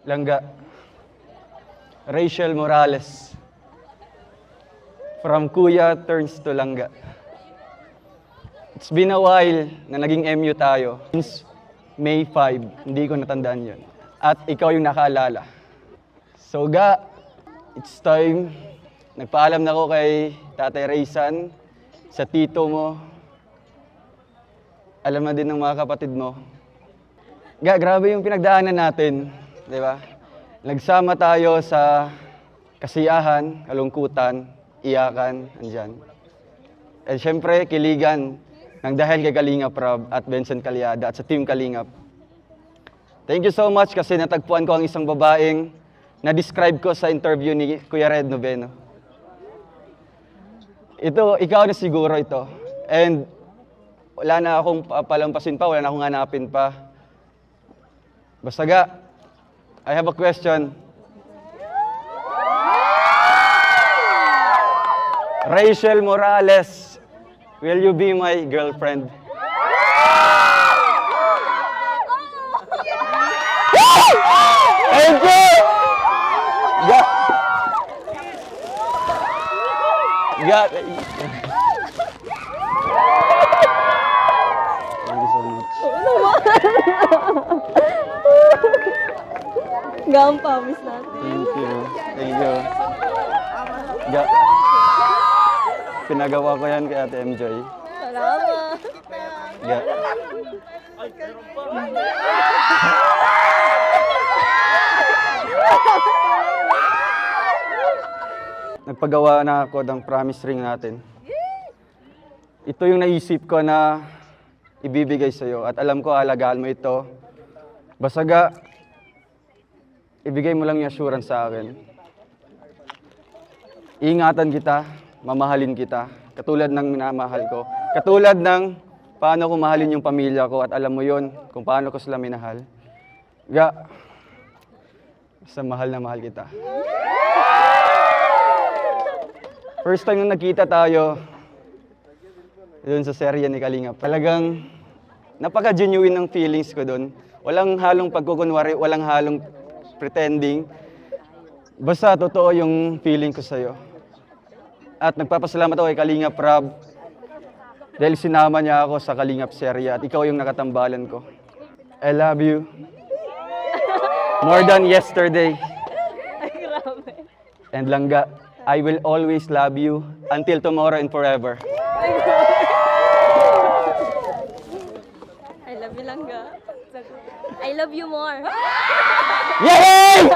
Langga. Rachel Morales. From Kuya turns to Langga. It's been a while na naging MU tayo. Since May 5, hindi ko natandaan yun. At ikaw yung nakaalala. So Ga, it's time. Nagpaalam na ako kay Tatay Raysan, sa tito mo. Alam na din ng mga kapatid mo. Ga, grabe yung pinagdaanan natin, di ba? Nagsama tayo sa kasiyahan, kalungkutan, iyakan, andyan. At syempre, kiligan ng dahil kay Kalingap Rob at Vincent Calyada at sa Team Kalingap. Thank you so much kasi natagpuan ko ang isang babaeng na-describe ko sa interview ni Kuya Red Noveno. Ikaw na siguro ito. And wala na akong palampasin pa, wala na akong hanapin pa. Basta Ga, I have a question. Rachel Morales, will you be my girlfriend? Thank you! Ga! Ga! Thank you so much. Gaan pawis natin. Thank you. Thank you. Ga! Pinagawa ko yan kay Ate MJ. Salamat. Ga! Nagpagawa na ako ng promise ring natin. Ito yung naisip ko na ibibigay sa'yo at alam ko alagaan mo ito. Basta Ga, ibigay mo lang yung assurance sa akin. Ingatan kita, mamahalin kita, katulad ng minamahal ko. Katulad ng paano ko mahalin yung pamilya ko at alam mo yon kung paano ko sila minahal. Ga, basta mahal na mahal kita. First time nung nagkita tayo, doon sa serye ni Kalingap, talagang napaka-genuine ng feelings ko doon. Walang halong pagkukunwari, walang halong pretending. Basta totoo yung feeling ko sa'yo. At nagpapasalamat ako kay Kalingap Rob dahil sinama niya ako sa Kalingap serye at ikaw yung nakatambalan ko. I love you. More than yesterday. Ay, grabe. And Langga, I will always love you until tomorrow and forever. I love you lang, Ga. I love you more. Yay!